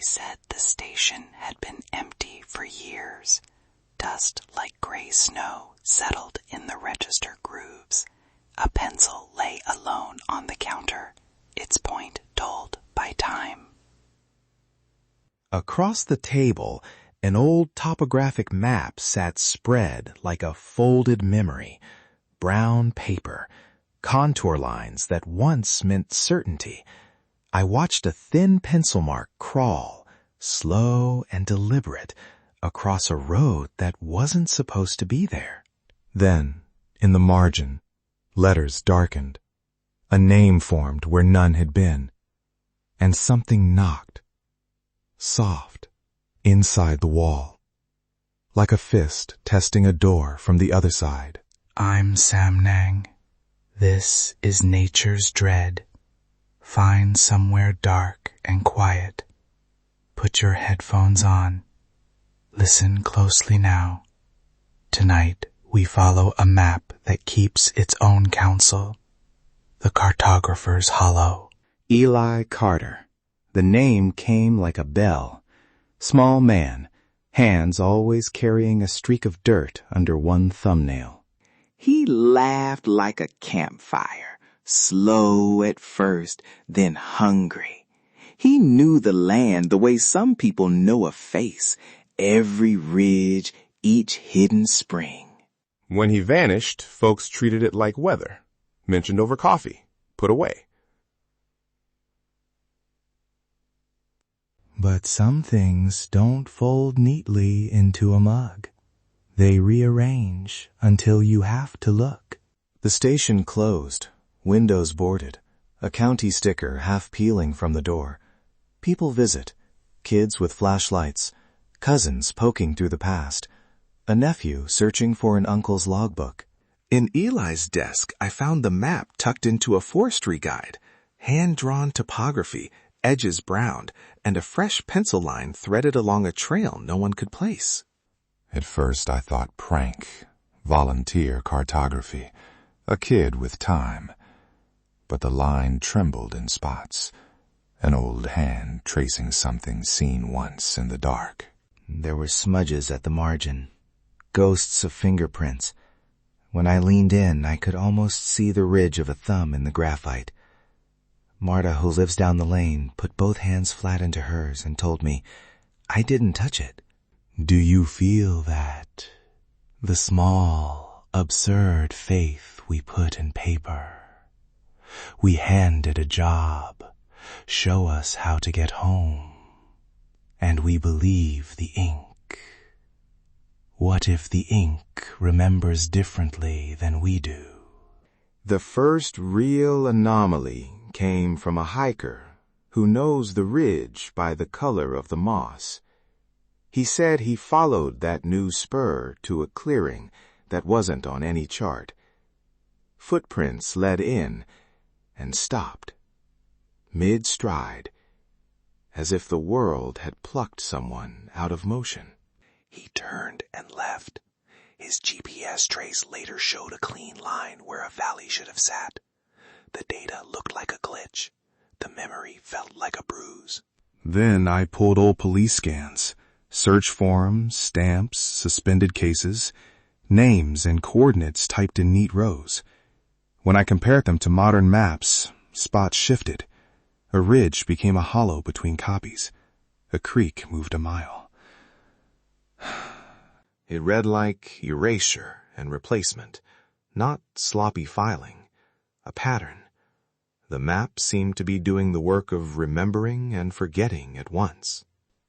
said the station had been empty for years. Dust like gray snow settled in the register grooves. A pencil lay alone on the counter, its point told by time. Across the table, an old topographic map sat spread like a folded memory. Brown paper, contour lines that once meant certainty. I watched a thin pencil mark crawl, slow and deliberate, across a road that wasn't supposed to be there. Then, in the margin, letters darkened. A name formed where none had been. And something knocked. Soft, inside the wall. Like a fist testing a door from the other side. I'm Samnang. This is nature's dread. Find somewhere dark and quiet. Put your headphones on. Listen closely now. Tonight we follow a map that keeps its own counsel. The Cartographer's Hollow. Eli Carter. The name came like a bell. Small man, hands always carrying a streak of dirt under one thumbnail. He laughed like a campfire, slow at first, then hungry. He knew the land the way some people know a face, every ridge, each hidden spring. When he vanished, folks treated it like weather, mentioned over coffee, put away. But some things don't fold neatly into a mug. They rearrange until you have to look. The station closed, windows boarded, a county sticker half peeling from the door. People visit, kids with flashlights, cousins poking through the past, a nephew searching for an uncle's logbook. In Eli's desk, I found the map tucked into a forestry guide, hand-drawn topography, edges browned, and a fresh pencil line threaded along a trail no one could place. At first I thought prank, volunteer cartography, a kid with time. But the line trembled in spots, an old hand tracing something seen once in the dark. There were smudges at the margin, ghosts of fingerprints. When I leaned in, I could almost see the ridge of a thumb in the graphite. Marta, who lives down the lane, put both hands flat into hers and told me, I didn't touch it. Do you feel that? The small, absurd faith we put in paper. We hand it a job, show us how to get home, and we believe the ink. What if the ink remembers differently than we do? The first real anomaly came from a hiker who knows the ridge by the color of the moss. He said he followed that new spur to a clearing that wasn't on any chart. Footprints led in and stopped, mid-stride, as if the world had plucked someone out of motion. He turned and left. His GPS trace later showed a clean line where a valley should have sat. The data looked like a glitch. The memory felt like a bruise. Then I pulled old police scans, search forms, stamps, suspended cases, names and coordinates typed in neat rows. When I compared them to modern maps, spots shifted. A ridge became a hollow between copies. A creek moved a mile. It read like erasure and replacement, not sloppy filing, a pattern. The map seemed to be doing the work of remembering and forgetting at once.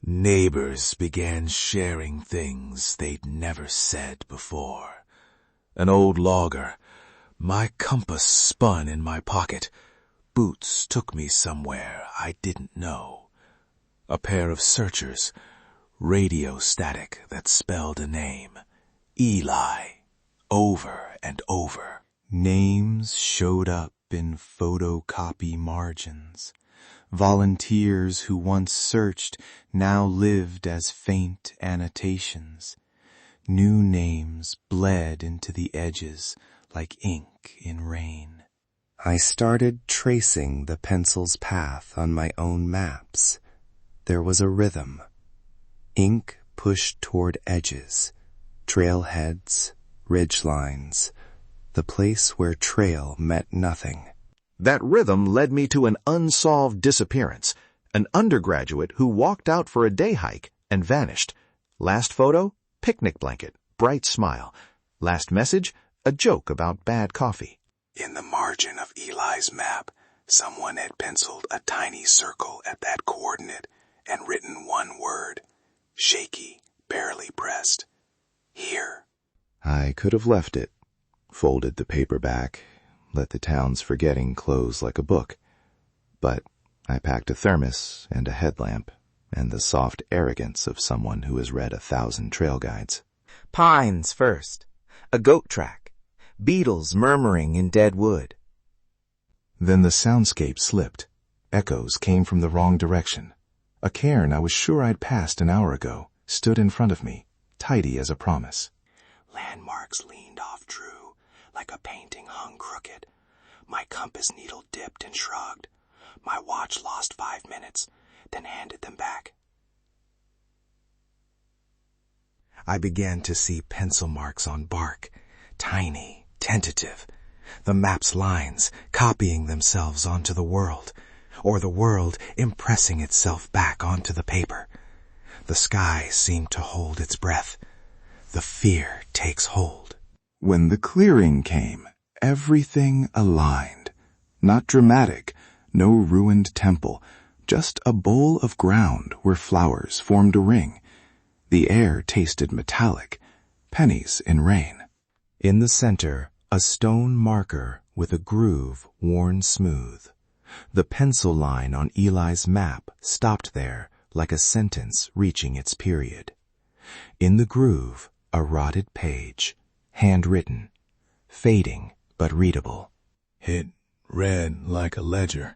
Neighbors began sharing things they'd never said before. An old logger. My compass spun in my pocket. Boots took me somewhere I didn't know. A pair of searchers. Radio static that spelled a name. Eli. Over and over. Names showed up in photocopy margins. Volunteers who once searched now lived as faint annotations. New names bled into the edges like ink in rain. I started tracing the pencil's path on my own maps. There was a rhythm. Ink pushed toward edges, trailheads, ridgelines, the place where trail meant nothing. That rhythm led me to an unsolved disappearance, an undergraduate who walked out for a day hike and vanished. Last photo, picnic blanket, bright smile. Last message, a joke about bad coffee. In the margin of Eli's map, someone had penciled a tiny circle at that coordinate and written one word, shaky, barely pressed. Here. I could have left it, folded the paper back, let the town's forgetting close like a book. But I packed a thermos and a headlamp and the soft arrogance of someone who has read 1,000 trail guides. Pines first. A goat track. Beetles murmuring in dead wood. Then the soundscape slipped. Echoes came from the wrong direction. A cairn I was sure I'd passed an hour ago stood in front of me, tidy as a promise. Landmarks leaned off true, like a painting hung crooked. My compass needle dipped and shrugged. My watch lost 5 minutes, then handed them back. I began to see pencil marks on bark, tiny, tentative. The map's lines copying themselves onto the world, or the world impressing itself back onto the paper. The sky seemed to hold its breath. The fear takes hold. When the clearing came, everything aligned. Not dramatic, no ruined temple, just a bowl of ground where flowers formed a ring. The air tasted metallic, pennies in rain. In the center, a stone marker with a groove worn smooth. The pencil line on Eli's map stopped there like a sentence reaching its period. In the groove, a rotted page, handwritten, fading but readable. It read like a ledger.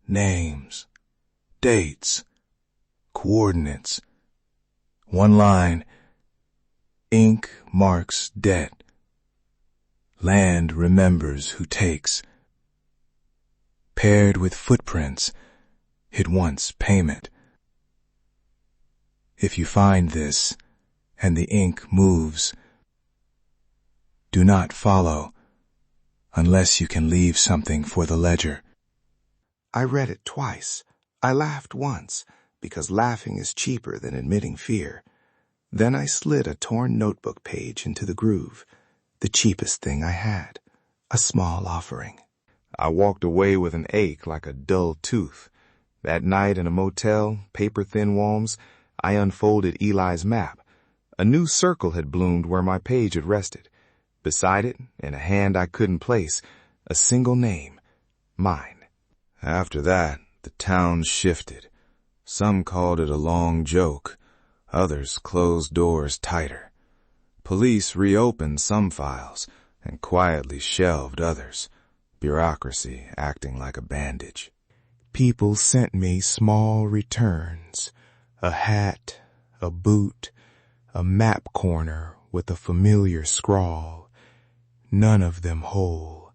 Names, dates, coordinates. One line, ink marks debt. Land remembers who takes. Paired with footprints, it wants payment. If you find this, and the ink moves, do not follow, unless you can leave something for the ledger. I read it twice. I laughed once, because laughing is cheaper than admitting fear. Then I slid a torn notebook page into the groove, the cheapest thing I had, a small offering. I walked away with an ache like a dull tooth. That night in a motel, paper-thin walls, I unfolded Eli's map. A new circle had bloomed where my page had rested. Beside it, in a hand I couldn't place, a single name, mine. After that, the town shifted. Some called it a long joke. Others closed doors tighter. Police reopened some files and quietly shelved others. Bureaucracy acting like a bandage. People sent me small returns, a hat, a boot, a map corner with a familiar scrawl, none of them whole,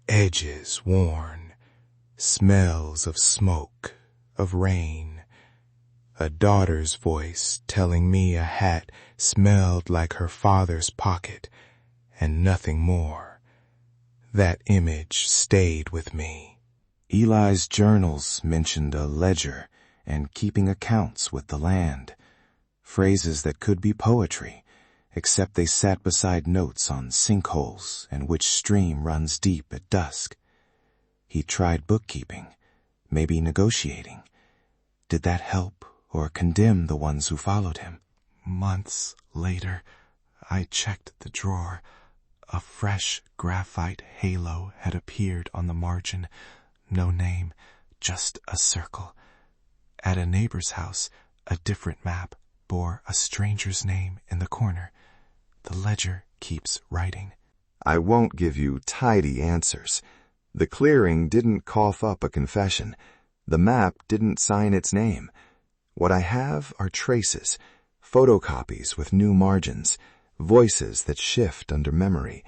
edges worn, smells of smoke, of rain, a daughter's voice telling me a hat smelled like her father's pocket, and nothing more. That image stayed with me. Eli's journals mentioned a ledger and keeping accounts with the land. Phrases that could be poetry, except they sat beside notes on sinkholes and which stream runs deep at dusk. He tried bookkeeping, maybe negotiating. Did that help or condemn the ones who followed him? Months later, I checked the drawer. A fresh graphite halo had appeared on the margin. No name, just a circle. At a neighbor's house, a different map bore a stranger's name in the corner. The ledger keeps writing. I won't give you tidy answers. The clearing didn't cough up a confession. The map didn't sign its name. What I have are traces, photocopies with new margins, voices that shift under memory,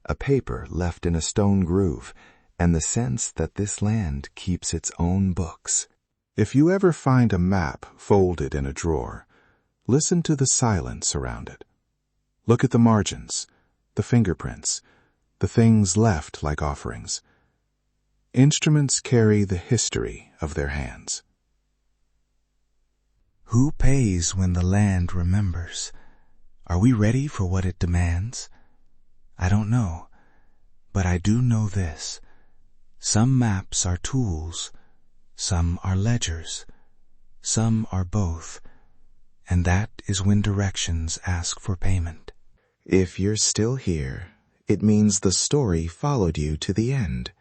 a paper left in a stone groove, and the sense that this land keeps its own books. If you ever find a map folded in a drawer, listen to the silence around it. Look at the margins, the fingerprints, the things left like offerings. Instruments carry the history of their hands. Who pays when the land remembers? Are we ready for what it demands? I don't know, but I do know this. Some maps are tools, some are ledgers, some are both, and that is when directions ask for payment. If you're still here, it means the story followed you to the end.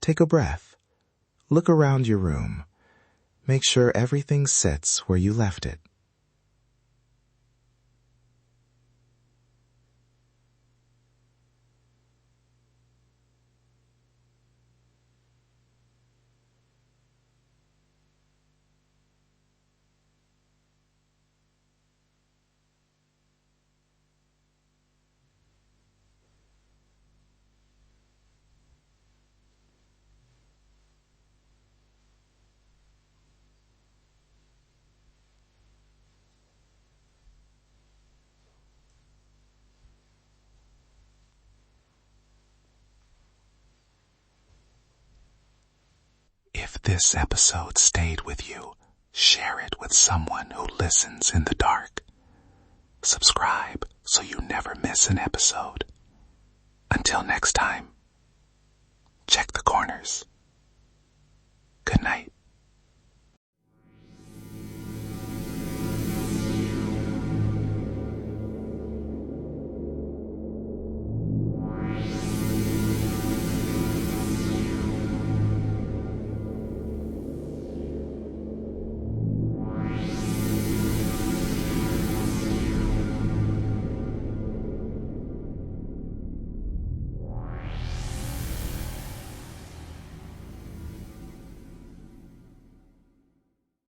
Take a breath. Look around your room. Make sure everything sits where you left it. If this episode stayed with you, share it with someone who listens in the dark. Subscribe so you never miss an episode. Until next time, check the corners. Good night.